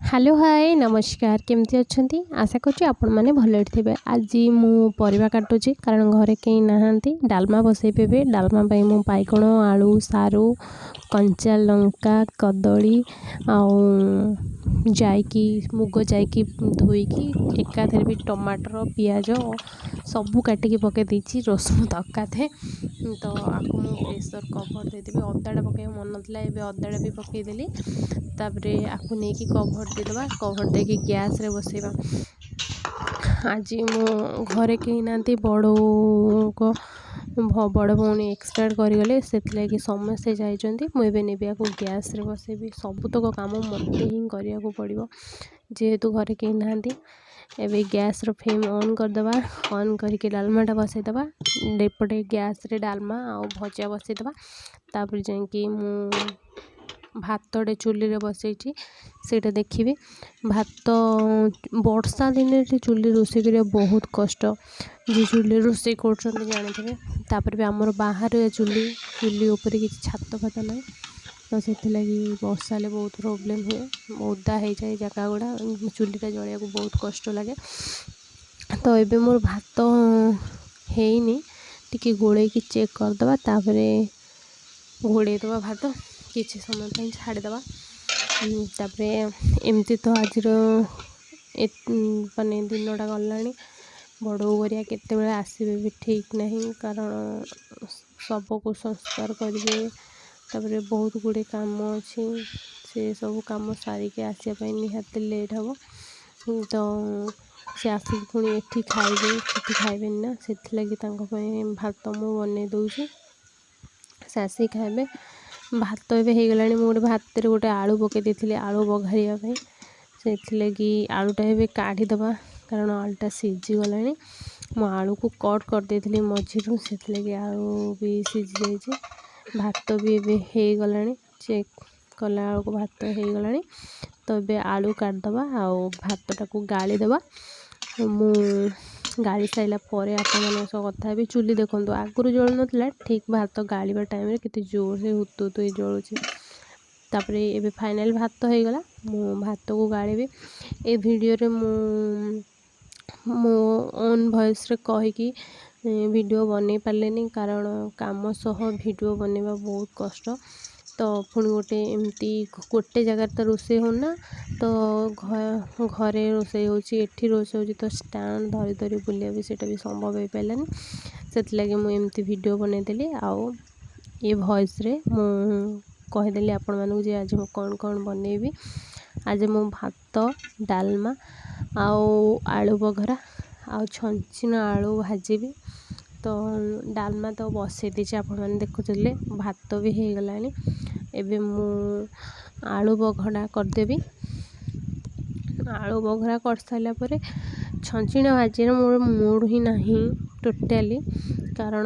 Hello hi नमस्कार केमती अच्छी आशा करुँच आपण मैंने भल थे। आज मु परिवा काटुची कारण घरे कहीं नहांती डालमा बसैबे। डालमा मु बाइगण आलू सारू कंचा लंका कदली जाइकी मुग जाइकी धोईकी एकाथरे भी टमाटर पियाज सबू काटिकी पकई देती रसुण दरकार थे तो आपको मु प्रेसर कवर देदेवी। अदाटा पकड़ मन था एवं अदाटा भी पकईदेली तापरे आपको नहीं कवर देदेबा। कवर दे गैस रे बसैबा। आज मो घरे कहीं ना बड़ बड़ भौणी एक्सपायर करगले से समस्ते जाइए मुझे नेबे गैस रे बसैबी। सबुतक काम मत ही करा पड़ो जेहेतु घरे कहीं ना एवं गैस रो फ्लेम ऑन करदे। ऑन करके डालमाटा बसईदे एपटे गैस रे डालमा आ भजा बसईदे। तापर जाकि मु भातटे चुली रे बसई से देखिए। भात वर्षा दिन चुली रोषे करा बहुत कष्ट जी चुली रोषे कर जानी। तापर भी आमर बाहर चुली चुली उपर कि छात फात ना तो से वर्षा बहुत प्रोब्लेम हुए ओदा हो जाए जगह गुड़ा चुलीटा जलिया बहुत कष्ट लगे। तो ये मोर भात हैनी टी गोले चेक करदे तापर घोड़ेदबा भात किसी समय पर छाड़देवा। तापर एमती तो आज माने दिनटा गला बड़ो गरिया केते आसबे भी ठीक नहीं कारण सबको संस्कार करेंगे। तापर बहुत गुड़े काम अच्छी से सब कम सारिके आसपाई निहाती लेट हम तो से आसिक पुणी एठी खाइबे सेठी खाइबे ना से भात मु बन दूसरी से आसिक खाइबे। भात ए गला गोटे भात गोटे आलू पकई देती आलू बघारिया से आलूटा ए काढ़ीदबा कारण आलूटा सीझी गला। मु आलू को कट कर देती मझी से आलू भी सीझी जाइए। भात भी ए गला चेक कला को भात हो गला तो ये आलू काटदबा आ भातटा को गालीदबा। मु गाड़ी सारा पर आप कथा भी चुली देखो आगुरी जलू ना ठीक भात गाड़ा टाइम के जोर से हुतु हुतु जलुची। तापर ये फाइनाल भात हो गला मु भात को गाड़ी ए वीडियो रे मो ओन वॉइस रे कहीकि वीडियो बन पारे कारण काम सह वीडियो बनवा बहुत कष्ट। तो पुणी गोटे एमती गोटे जगार तो रोषे होना तो घरे रोषे होठी रोषे हो तो स्टैंड धरी धरी बुलिया भी सेटा भी संभव हो पारानी से मुझे वीडियो बनईदेली। आउ ये वॉइस रे मु कहीदेली आपण मानू जे आज मु कौन कौन बनैबी। आज मु भात डालमा आलू बघरा आ छंचिना आलू भाजीबी। तो डालमा तो बसई देती आपण मैंने देखुले भात भी हो गला। एबे मु आलू बघरा करदेबी। आलू बघरा कर सारा पर छंचिना भाजी मोर मूड ही नहीं टोटाली कारण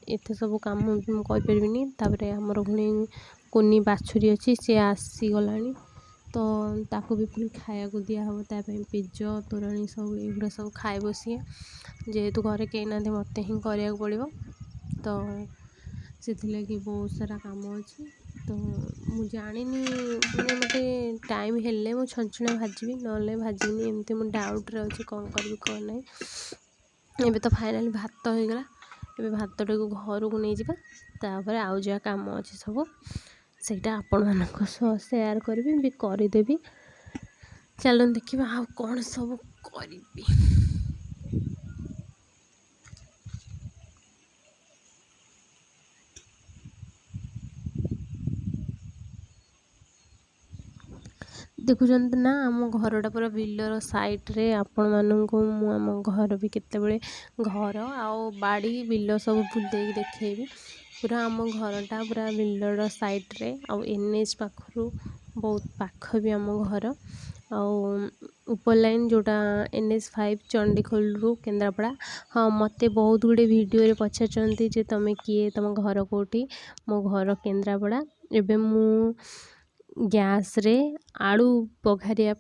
एत सब कम कहीपरि। तापर आमर पुणी कुनी बाछुरी अच्छी सी आसीगला तो ताको भी पुणी खाया दिहब ताप पिज तोराणी सब युवा सब खाए सी जेहेतु घरे कहीं ना मत ही कराया पड़ो तो से बहुत सारा काम अच्छी। तो मु जानी मैंने मत टाइम हेल्ले मु छंचना भाजी ना भाजनी एमती मुझे डाउट्रे अच्छे कौन करी कौन ना। एबे तो फाइनाली भात हो गला ए भातटा को घर को नहीं जावा तापर आउ जहाँ काम अच्छे सब सेटा आपण मानक सेयार करी भी करदेवी। चलो देखा आ कौन सब करी। देखुं ना आम घरटा पूरा बिलर साइड्रे आपण मानक आम घर भी केतबेले घर आउ बाड़ी बिल सब बुले देखी पूरा आम घरटा पूरा बिलर साइड्रे आउ एनएच पाखु बहुत पाख भी आम घर आपर लाइन जोटा NH5 चंडीखोल रु केन्द्रापड़ा। हाँ मत बहुत गुड़े वीडियो रे पचारती जे तुम किए तुम घर कौटी मो घर केन्द्रापड़ा। एबे मु गैस रे आलू बघारिया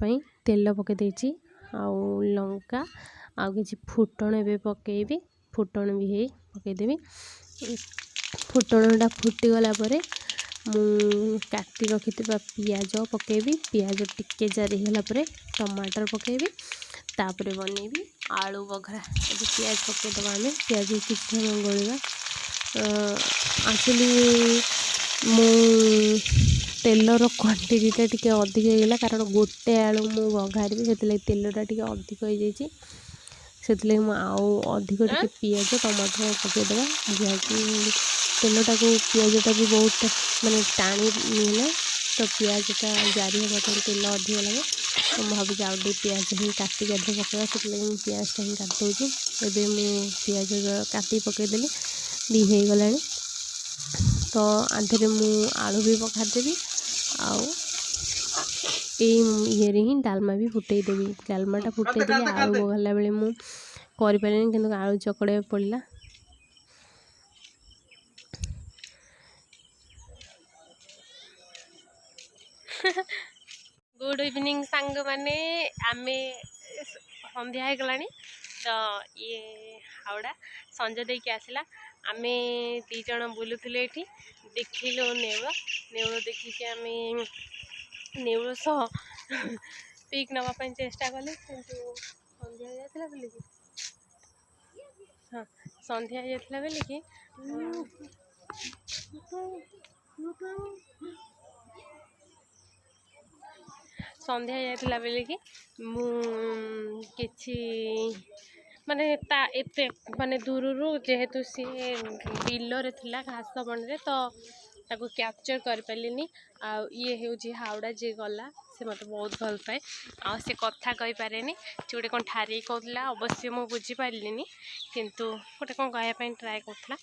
तेल पकई देची आउ लंका आउ किसी फुटण ए पकईबी फुटण भी पकईदेवी। फुटणटा फुटीगला मु काटी रखि पियाज पकेबी पियाज टिके जारीगला टमाटर पकेबी तापर बनैबी आलू बघरा अभी पियाज पकईदबा आम पियाज किसी समय गलवा एक्चुअली मु तेलर क्वांटिटीटा टी अधिक होगा कारण गोटे आलू मु बघारी से तेलटा टी अधिक हो जाए से आउ अधिक टे पियाज टमाटर पकईदबा जहाँकि तेलटा को पियाजटा भी बहुत माने टाणी निए तो पियाजटा जारी होगा तेल अधिक लगे तो मुझे भावी आउ पियाज ही काटिक पकड़ा से पियाज ही काटिदे एवं मु पियाज काटी पकईदेली भी हो गला तो आधे मु आलू भी पकादेवी आउ ये ही डालमा भी फुटेदेवी डालमाटा फुटेदेली आलू बघाला बेले मु करें कि आलू चकड़ा पड़ा गुड इवनिंग सांग माने आमे संध्या हो गलानी तो ये हावड़ा संजय देकी आसला आमे दी जन बुलुले ये देखिलु नेउल नेउल देखिकी आमे नेउल सह पिक नवाई चेष्टा कले किंतु संध्या जाता बोली हाँ संध्या जाता बोलिकी संध्या जाता बोलिकी किछि माने ता एते माने दूररू जेहेतु सी बिलरे थिला घास बणरे तो ताको कैप्चर कर पालिनी आ ये होची हावड़ा जे गला से मत बहुत भल पाए आ से कथा कहि पारेनी से गोटे कोन ठारी कहला अवश्य मु बुझी पालिनी किंतु गोटे कोन कहया पई ट्राई करथला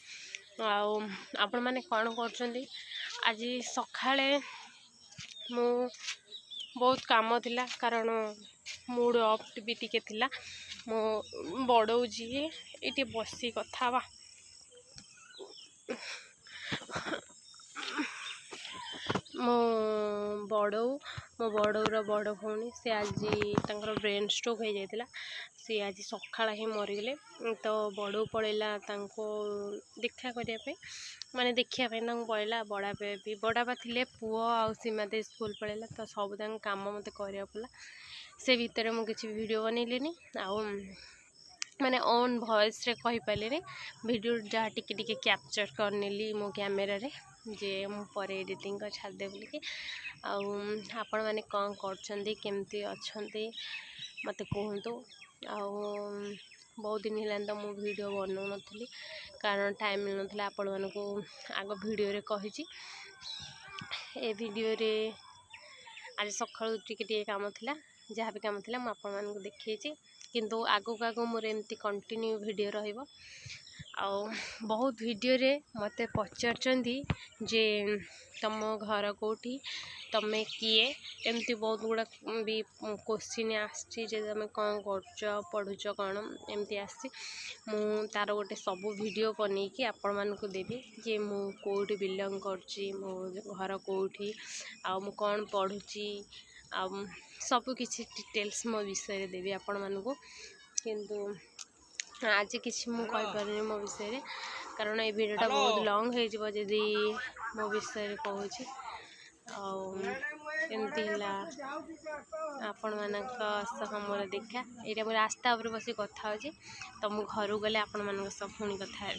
आ आपण माने कोन करछंदी आज सखाळे मु बहुत काम थिला कारण मूड ऑफ भी टिके थिला मो बड़ो जी ये बसी कथा बा मो बड़ौर बड़ भौणी से आज ब्रेन स्ट्रोक हो जाता सी आज सकाळ ही मरीगले तो बड़ो पड़ेला देखा करने माने देखापी पड़ेला बड़ापा थे पुओ आ सीमा दे स्कूल पड़ेला तो सब काम मत करा पड़ा से भितर मुझे किसी वीडियो बनैलिनी आउ माने ऑन वॉइस रे कहि पालेनी वीडियो जहाँ टिके टिके कैप्चर करनेली मो कैमेरा रे जे मु पर एडिटिंग कर छाड़ दे बोलिकी आपण माने कौन करछंदी केमती अछंती मते कहंतु बहुत दिन है तो मु वीडियो बनौ नथली कारण टाइम मिल नथला आपण मानको आगो वीडियो रे कहिची ए वीडियो रे आज सकाळु टिके टिके काम थिला जहाँ भी काम थिला मु आपण मानको देखैची किंतु आगो आगो मोर एमती कंटिन्यू वीडियो रहिबो आ बहुत वीडियो रे मते पचारचंदी जे तम घर कोठी तमे किए एमती बहुत गुड़ा भी क्वेश्चन आछि जे तमे कौन करछ पढुछ कौन एमती आछि मु तार गोटे सब वीडियो बनेकी आपण मानको देबी जे मु कोठी बिलोंग करछि मो घर कोठी आ मु कौन पढुछि आ सब किछि डिटेल्स मो विषय रे देबी आपण मानको किंतु आज किसी मु कहि पारनी मो विषय रे कारण ये वीडियोटा बहुत लॉन्ग हो जिवो जदी मो विषय रे कहूछि एमती आपण मानक सह मोर देखा यहाँ मोर रास्ता उपर बस कथा हो तो मु घर गले आपण मानक सह पुणी कथा